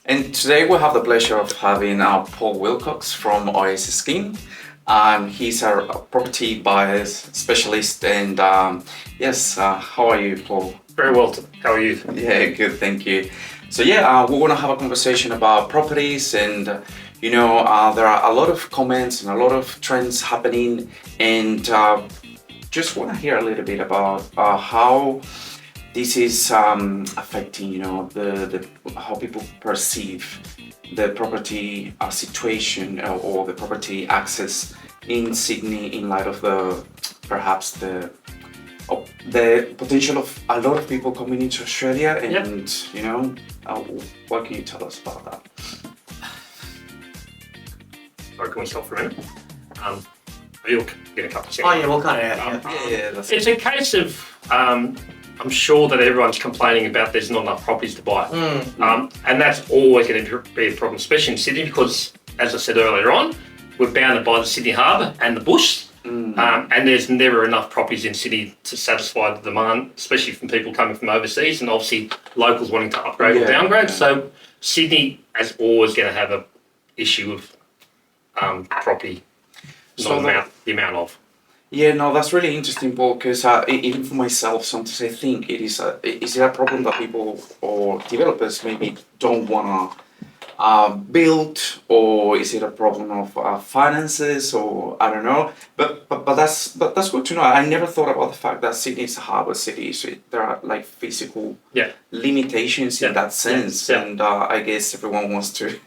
And today we have the pleasure of having Paul Wilcox from Oasis Scheme. He's a property buyers specialist. And how are you, Paul? Very well. How are you? Yeah, good, thank you. So we want to have a conversation about properties, and there are a lot of comments and a lot of trends happening, and just want to hear a little bit about how this is affecting, how people perceive the property situation or the property access in Sydney in light of the potential of a lot of people coming into Australia, and what can you tell us about that? Sorry, can we stop for a minute? Are you getting a cup of tea? Oh yeah, we'll cut it out. That's It's a case of I'm sure that everyone's complaining about there's not enough properties to buy, and that's always going to be a problem, especially in Sydney, because as I said earlier on, we're bounded by the Sydney Harbour and the bush. And there's never enough properties in Sydney to satisfy the demand, especially from people coming from overseas, and obviously locals wanting to upgrade or downgrade. So Sydney is always going to have an issue of property, the amount of. Yeah, no, that's really interesting, Paul, because even for myself, sometimes I think is it a problem that people or developers maybe don't want to build, or is it a problem of finances, or I don't know, but that's good to know. I never thought about the fact that Sydney is a harbour city, so there are like physical limitations in that sense, and I guess everyone wants to.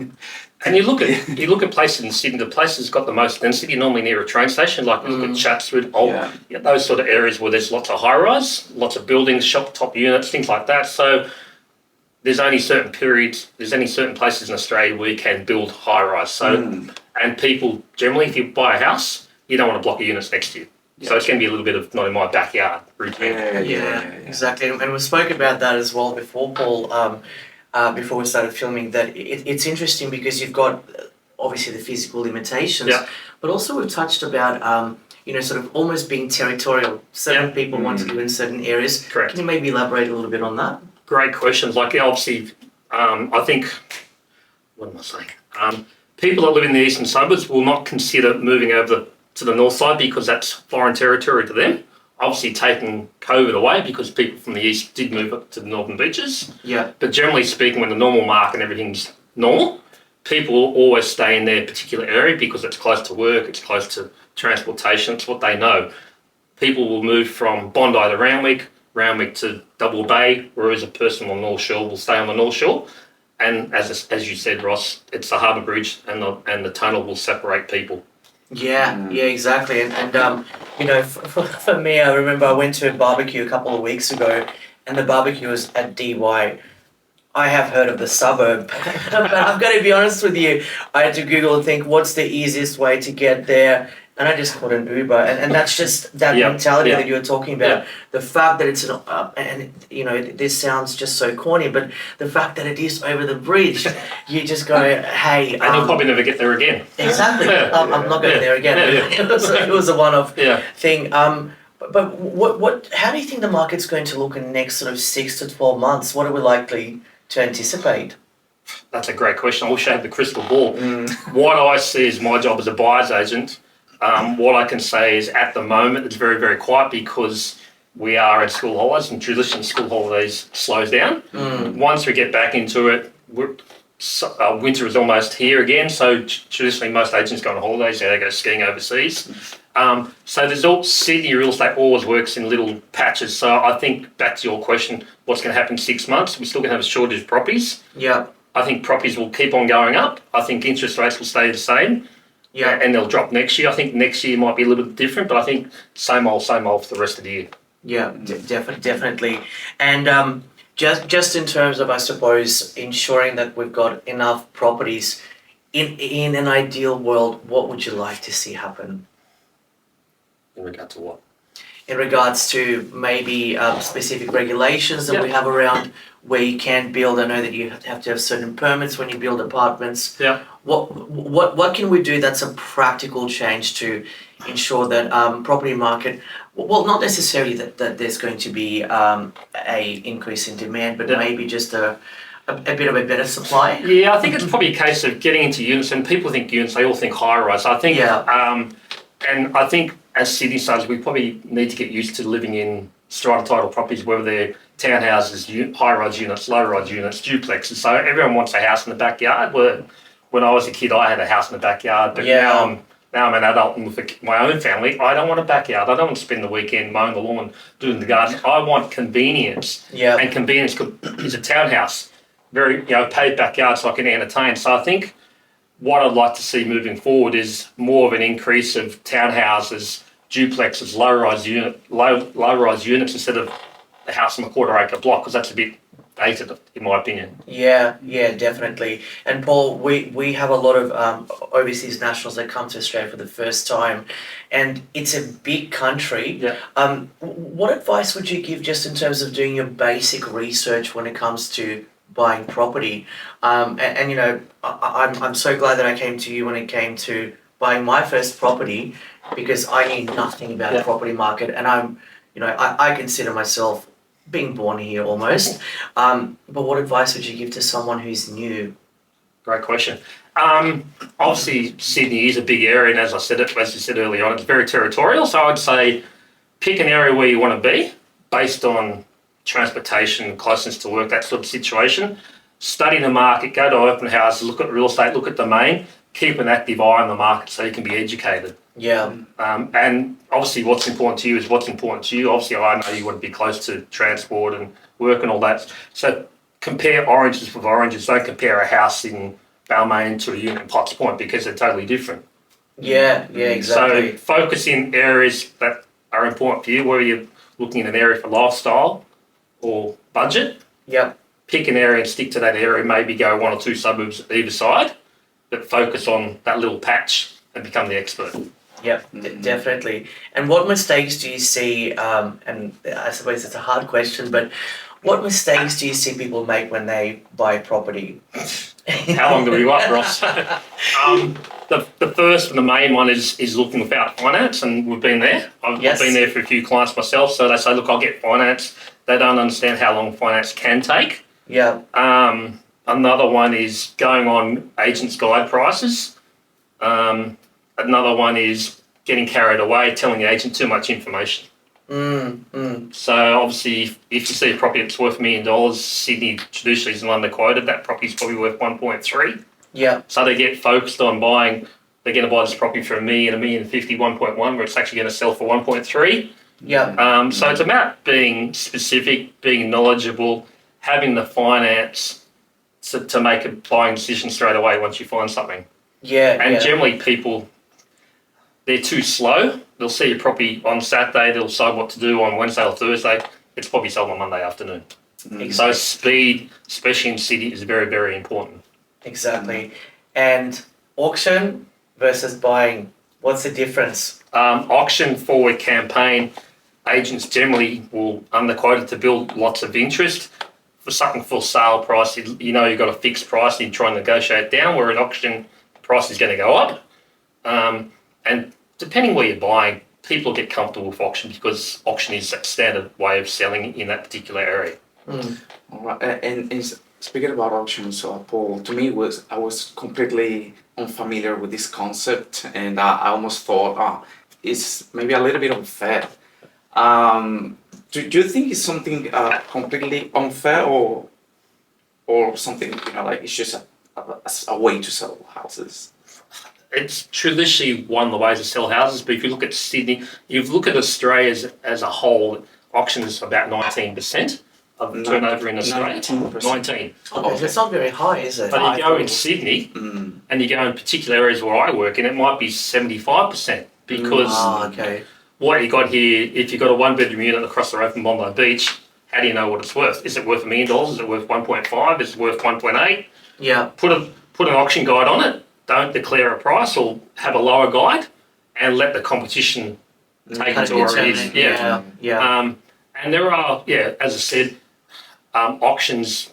And you look at places in Sydney, the places got the most density, normally near a train station, like look at Chatswood, those sort of areas where there's lots of high-rise, lots of buildings, shop top units, things like that. So there's only certain places in Australia where you can build high-rise. So, and people generally, if you buy a house, you don't want to block of units next to you. So it's going to be a little bit of not in my backyard routine. Yeah, exactly. And we spoke about that as well before, Paul. Before we started filming, that it's interesting because you've got obviously the physical limitations, but also we've touched about sort of almost being territorial. Certain people want to live in certain areas. Correct. Can you maybe elaborate a little bit on that? Great questions. Like obviously, I think, what am I saying? People that live in the eastern suburbs will not consider moving over to the north side because that's foreign territory to them. Obviously taking COVID away because people from the east did move up to the northern beaches. Yeah. But generally speaking, when the normal market and everything's normal, people will always stay in their particular area because it's close to work, it's close to transportation, it's what they know. People will move from Bondi to Randwick to Double Bay, whereas a person on the North Shore will stay on the North Shore. And as you said, Ross, it's the harbour bridge and the tunnel will separate people. Yeah, exactly. And for me, I remember I went to a barbecue a couple of weeks ago, and the barbecue was at DY. I have heard of the suburb, but I've got to be honest with you. I had to Google and think, what's the easiest way to get there? And I just called an Uber, and that's just that mentality that you were talking about. The fact that it's this sounds just so corny, but the fact that it is over the bridge, you just go, hey. And you'll probably never get there again. Exactly. I'm not going there again. It was a one-off thing. But what? How do you think the market's going to look in the next sort of 6 to 12 months? What are we likely to anticipate? That's a great question. I wish I had the crystal ball. What I see as my job as a buyer's agent. What I can say is at the moment it's very, very quiet because we are at school holidays, and traditionally school holidays slows down. Once we get back into it, winter is almost here again, so traditionally most agents go on holidays, they go skiing overseas. So there's Sydney real estate always works in little patches. So I think back to your question, what's going to happen in 6 months? We're still going to have a shortage of properties. Yeah. I think properties will keep on going up. I think interest rates will stay the same. Yeah, and they'll drop next year. I think next year might be a little bit different, but I think same old for the rest of the year. Yeah, definitely. And just in terms of, I suppose, ensuring that we've got enough properties, in an ideal world, what would you like to see happen? In regard to what? In regards to maybe specific regulations that we have around where you can build. I know that you have to have certain permits when you build apartments. Yeah. What can we do that's a practical change to ensure that property market, well, not necessarily that there's going to be a increase in demand, but maybe just a a bit of a better supply. Yeah, I think it's probably a case of getting into units, and people think units, they all think high-rise. I think, and I think as Sydney starts, we probably need to get used to living in strata title properties, whether they're townhouses, high-rise units, low-rise units, duplexes. So everyone wants a house in the backyard. When I was a kid, I had a house in the backyard, but now I'm an adult and with my own family, I don't want a backyard. I don't want to spend the weekend mowing the lawn, doing the garden. I want convenience. Yeah. And convenience is a townhouse, very paved backyard, so I can entertain. So I think what I'd like to see moving forward is more of an increase of townhouses, duplexes, low-rise units instead of a house in a quarter-acre block, because that's a bit dated, in my opinion. Yeah, definitely. And Paul, we have a lot of overseas nationals that come to Australia for the first time, and it's a big country. Yeah. What advice would you give just in terms of doing your basic research when it comes to buying property? And I'm so glad that I came to you when it came to buying my first property, because I knew nothing about the property market, and I consider myself being born here almost. But what advice would you give to someone who's new? Great question. Obviously, Sydney is a big area, and as you said earlier on, it's very territorial. So I'd say pick an area where you want to be based on transportation, closeness to work, that sort of situation. Study the market, go to open houses, look at real estate, look at domain, keep an active eye on the market so you can be educated. Yeah. And obviously what's important to you is what's important to you. Obviously, I know you want to be close to transport and work and all that. So compare oranges with oranges. Don't compare a house in Balmain to a unit in Potts Point, because they're totally different. Yeah, exactly. So focus in areas that are important for you, whether you're looking in an area for lifestyle or budget. Yep. Pick an area and stick to that area. Maybe go 1 or 2 suburbs either side, but focus on that little patch and become the expert. Yep, definitely. And what mistakes do you see, and I suppose it's a hard question, but what mistakes do you see people make when they buy property? How long do we want, Ross? The first and the main one is looking without finance, and we've been there. I've been there for a few clients myself, so they say, look, I'll get finance. They don't understand how long finance can take. Yeah. Another one is going on agents' guide prices. Another one is getting carried away, telling the agent too much information. So obviously, if you see a property that's worth $1 million, Sydney traditionally is underquoted. That property's probably worth 1.3. Yeah. So they get focused on buying. They're going to buy this property for $1 million, $1.05 million, 1.1, where it's actually going to sell for 1.3. Yeah. So it's about being specific, being knowledgeable, having the finance to make a buying decision straight away once you find something. Yeah. And generally, people, they're too slow. They'll see your property on Saturday. They'll decide what to do on Wednesday or Thursday. It's probably sold on Monday afternoon. Exactly. So speed, especially in city, is very, very important. Exactly. And auction versus buying, what's the difference? Auction forward campaign, agents generally will underquote it to build lots of interest. For something for sale price, you've got a fixed price, you try and negotiate down, where an auction price is going to go up. And depending where you're buying, people get comfortable with auction because auction is a standard way of selling in that particular area. All right. And speaking about auctions, Paul, to me I was completely unfamiliar with this concept, and I almost thought, it's maybe a little bit unfair. Do you think it's something completely unfair, or something like it's just a way to sell houses? It's traditionally one of the ways to sell houses, but if you look at Sydney, you look at Australia as a whole, auction is about 19% of the turnover in Australia. 19%. Okay, so it's not very high, is it? But you go in Sydney, and you go in particular areas where I work, and it might be 75%, because what you got here, if you've got a 1-bedroom unit across the road from Bondi Beach, how do you know what it's worth? Is it worth $1 million? Is it worth 1.5? Is it worth 1.8? Yeah. Put an auction guide on it. Don't declare a price, or have a lower guide, and let the competition take it to where it is. Yeah. And there are, as I said, auctions.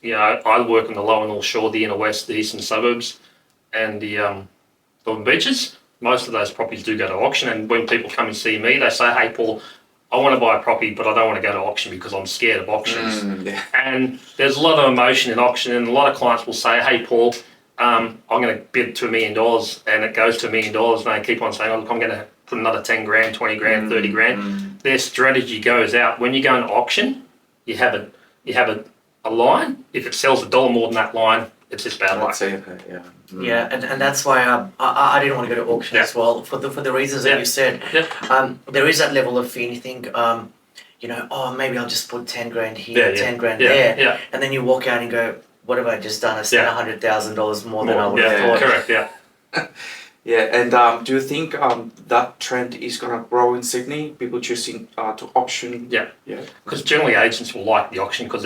I work on the lower North Shore, the inner west, the eastern suburbs, and the northern beaches. Most of those properties do go to auction, and when people come and see me, they say, "Hey, Paul, I want to buy a property, but I don't want to go to auction because I'm scared of auctions. Yeah. And there's a lot of emotion in auction, and a lot of clients will say, hey, Paul, I'm going to bid to $1 million, and it goes to $1 million, and they keep on saying, oh, look, I'm going to put another 10 grand, 20 grand, 30 grand. Their strategy goes out. When you go into auction, you have a line. If it sells $1 more than that line, it's just bad luck. Yeah. Yeah, and that's why I didn't want to go to auction as well, for the reasons that you said. There is that level of fear, and you think, oh, maybe I'll just put 10 grand here, 10 grand there, and then you walk out and go, what have I just done? I spent $100,000 more than I would have thought. Correct, yeah. Yeah, and do you think that trend is going to grow in Sydney? People choosing to auction? Yeah. Yeah. Because generally agents will like the auction because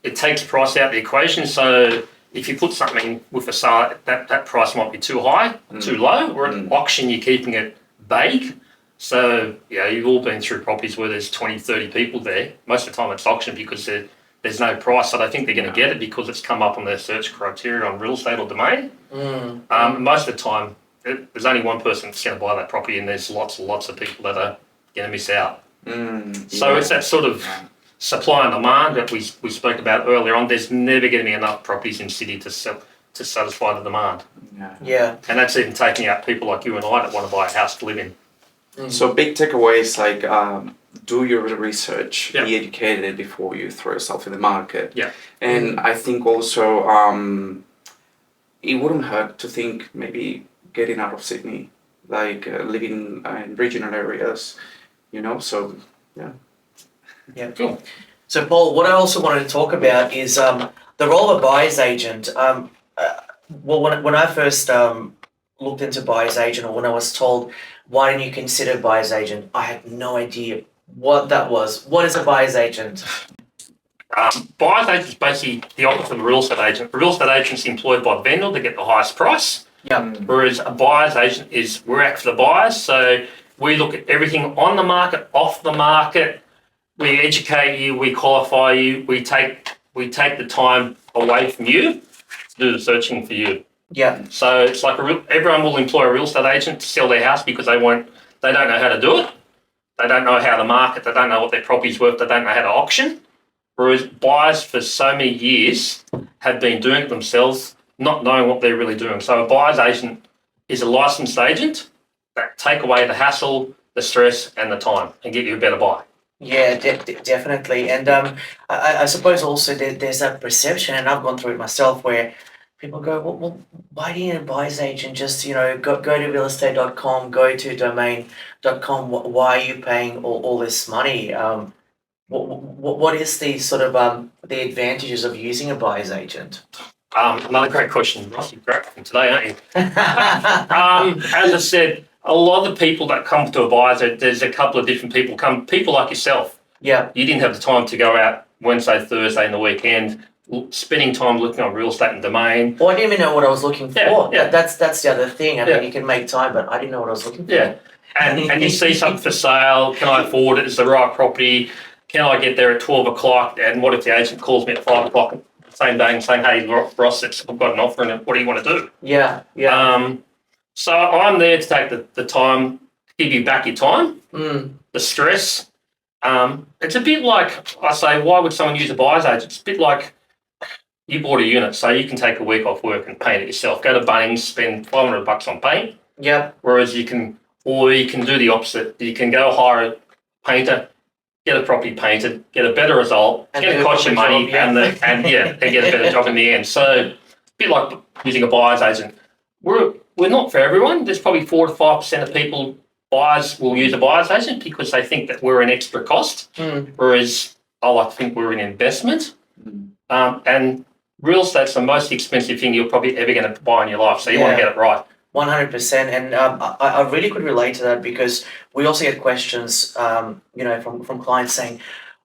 it takes price out of the equation. So if you put something with a sale, that price might be too high, too low, or at auction you're keeping it vague. So, you've all been through properties where there's 20, 30 people there. Most of the time it's auction because there's no price, so they think they're going to get it because it's come up on their search criteria on real estate or domain. Most of the time, there's only one person that's going to buy that property, and there's lots and lots of people that are going to miss out. So it's that sort of supply and demand that we spoke about earlier on. There's never going to be enough properties in Sydney to satisfy the demand. Yeah. And that's even taking out people like you and I that want to buy a house to live in. So big takeaways like do your research, be educated before you throw yourself in the market. Yeah. And I think also it wouldn't hurt to think maybe getting out of Sydney, like living in regional areas, so yeah. Yeah. Cool. So Paul, what I also wanted to talk about is the role of a buyer's agent. When I first looked into buyer's agent, or when I was told, why don't you consider buyer's agent, I had no idea what that was. What is a buyer's agent? Buyer's agent is basically the opposite of a real estate agent. A real estate agent is employed by the vendor to get the highest price. Whereas a buyer's agent we're out for the buyers. So we look at everything on the market, off the market. We educate you, we qualify you, we take the time away from you to do the searching for you. Yeah. So it's like everyone will employ a real estate agent to sell their house because they don't know how to do it. They don't know how to market. They don't know what their property's worth. They don't know how to auction. Whereas buyers for so many years have been doing it themselves, not knowing what they're really doing. So a buyer's agent is a licensed agent that take away the hassle, the stress, and the time and get you a better buy. Yeah, definitely. And I suppose also there's that perception, and I've gone through it myself, where people go, well, why do you need a buyer's agent? Just, go to realestate.com, go to domain.com. Why are you paying all this money? What is the sort of the advantages of using a buyer's agent? Another great question, Ross. You're great from today, aren't you? As I said, a lot of the people that come to a buyer's agent, there's a couple of different people come. People like yourself. Yeah. You didn't have the time to go out Wednesday, Thursday, in the weekend, spending time looking on real estate and domain. Well, I didn't even know what I was looking for. Yeah. That's the other thing. I mean, you can make time, but I didn't know what I was looking for. Yeah. And you see something for sale. Can I afford it? Is the right property? Can I get there at 12 o'clock? And what if the agent calls me at 5 o'clock the same day and saying, hey, Ross, I've got an offer, and what do you want to do? Yeah. So I'm there to take the time, give you back your time, the stress. It's a bit like, I say, why would someone use a buyer's agent? It's a bit like you bought a unit, so you can take a week off work and paint it yourself. Go to Bunnings, spend $500 on paint. Yeah. Whereas you can do the opposite. You can go hire a painter, get a property painted, get a better result, it's going to cost you money, and get a better job in the end. So a bit like using a buyer's agent. We're not for everyone. There's probably 4 to 5% of people, buyers, will use a buyer's agent because they think that we're an extra cost, whereas I like to think we're an investment. And real estate's the most expensive thing you're probably ever going to buy in your life, so you want to get it right. 100%, and I really could relate to that because we also get questions, from clients saying,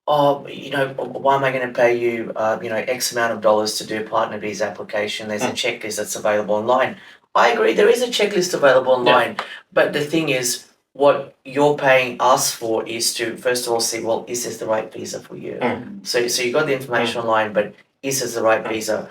oh, why am I going to pay you, X amount of dollars to do a partner visa application? There's a checklist that's available online. I agree, there is a checklist available online, but the thing is, what you're paying us for is to first of all see, well, is this the right visa for you? So you got the information online, but is this the right visa?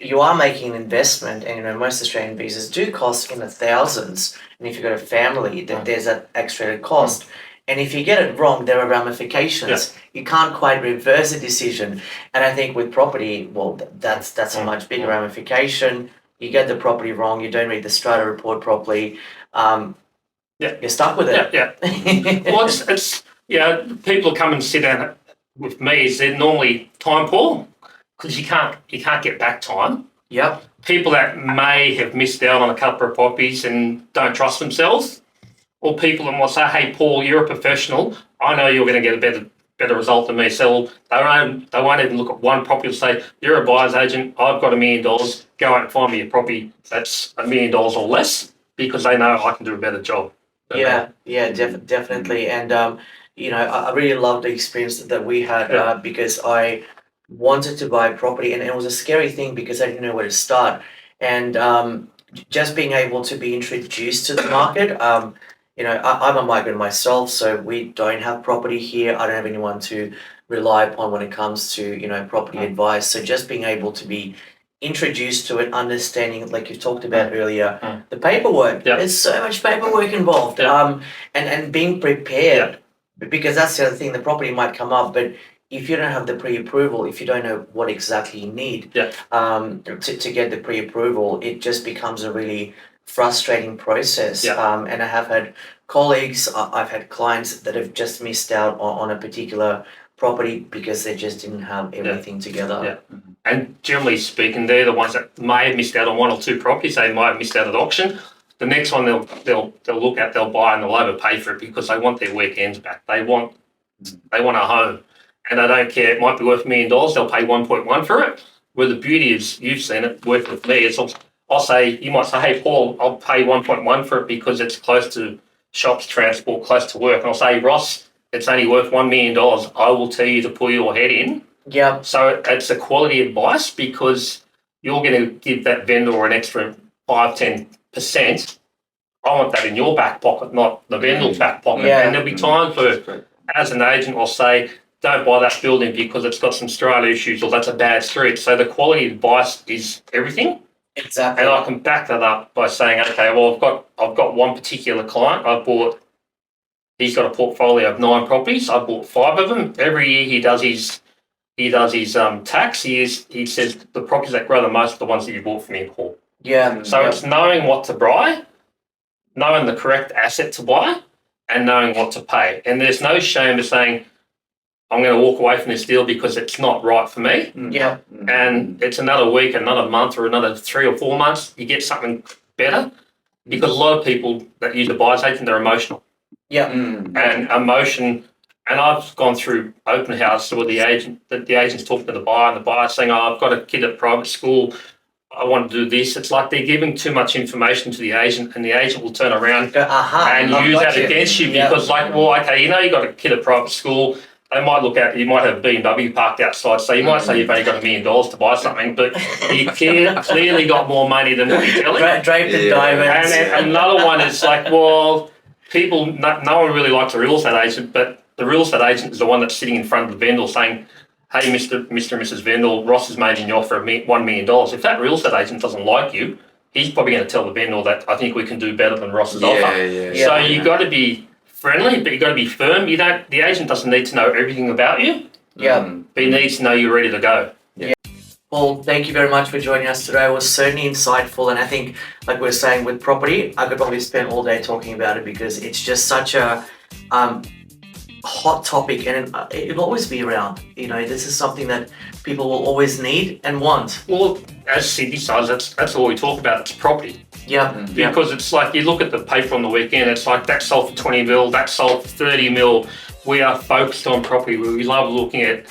You are making an investment, and most Australian visas do cost in the thousands. And if you've got a family, then there's that extra cost. And if you get it wrong, there are ramifications. You can't quite reverse a decision. And I think with property, well, that's a much bigger ramification. You get the property wrong, you don't read the strata report properly, you're stuck with it. Well, it's people come and sit down with me. Is they're normally time poor because you can't get back time. Yep. People that may have missed out on a couple of properties and don't trust themselves, or people that might say, "Hey, Paul, you're a professional. I know you're going to get a better result than me." So they won't even look at one property and say, "You're a buyer's agent. I've got $1 million. Go out and find me a property that's $1 million or less," because they know I can do a better job. Definitely. And I really loved the experience that we had because I wanted to buy property, and it was a scary thing because I didn't know where to start. And just being able to be introduced to the market. I'm a migrant myself, so we don't have property here. I don't have anyone to rely upon when it comes to property advice. So just being able to be introduced to it, understanding, like you talked about earlier, the paperwork. There's so much paperwork involved. And being prepared, because that's the other thing. The property might come up, but if you don't have the pre-approval, if you don't know what exactly you need to get the pre-approval, it just becomes a really frustrating process. And I have had colleagues, I've had clients that have just missed out on a particular property because they just didn't have everything together. And generally speaking, they're the ones that may have missed out on one or two properties. They might have missed out at auction. The next one they'll look at, they'll buy, and they'll overpay for it because they want their weekends back. They want a home, and they don't care. It might be worth $1 million. They'll pay 1.1 for it. Where the beauty is, you've seen it work with me. You might say, "Hey, Paul, I'll pay 1.1 for it because it's close to shops, transport, close to work." And I'll say, "Ross, it's only worth $1 million. I will tell you to pull your head in." So it's a quality advice because you're going to give that vendor an extra 5-10%. I want that in your back pocket, not the vendor's back pocket. And there'll be times where, as an agent, I'll say, "Don't buy that building because it's got some strata issues or that's a bad street." So the quality advice is everything. Exactly. And I can back that up by saying, okay, well, I've got one particular client. He's got a portfolio of 9 properties. I bought 5 of them. Every year he does his tax. He says the properties that grow the most are the ones that you bought from me, Paul. So it's knowing what to buy, knowing the correct asset to buy, and knowing what to pay. And there's no shame in saying, "I'm going to walk away from this deal because it's not right for me." And it's another week, another month, or another 3 or 4 months, you get something better. Because a lot of people that use a buyer's agent, they're emotional. And emotion, and I've gone through open house where the agent's talking to the buyer, and the buyer's saying, "Oh, I've got a kid at private school. I want to do this." It's like they're giving too much information to the agent, and the agent will turn around and use that against you because, well, okay, you got a kid at private school. They might look at, you might have a BMW parked outside, so you might say you've only got $1 million to buy something, but you clearly got more money than what you're telling. Draped in diamonds. And another one is like, well, no one really likes a real estate agent, but the real estate agent is the one that's sitting in front of the vendor saying, "Hey, Mr. and Mrs. Vendor, Ross has made an offer of $1 million. If that real estate agent doesn't like you, he's probably going to tell the vendor that I think we can do better than Ross's offer. So you've got to be friendly, but you've got to be firm. The agent doesn't need to know everything about you. But he needs to know you're ready to go. Paul, thank you very much for joining us today. It was certainly insightful, and I think, like we were saying with property, I could probably spend all day talking about it because it's just such a hot topic, and it'll always be around. This is something that people will always need and want. Well, as Sydney says, that's all we talk about. It's property. Because it's like you look at the paper on the weekend. It's like that sold for 20 mil, that sold for 30 mil. We are focused on property. We love looking at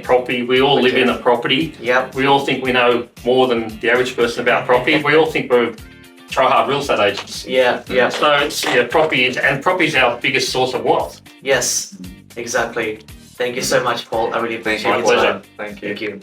property. We all live in a property. We all think we know more than the average person about property. We all think we're try-hard real estate agents. So it's property is our biggest source of wealth. Yes, exactly. Thank you so much, Paul. I really appreciate it. My pleasure. Thank you.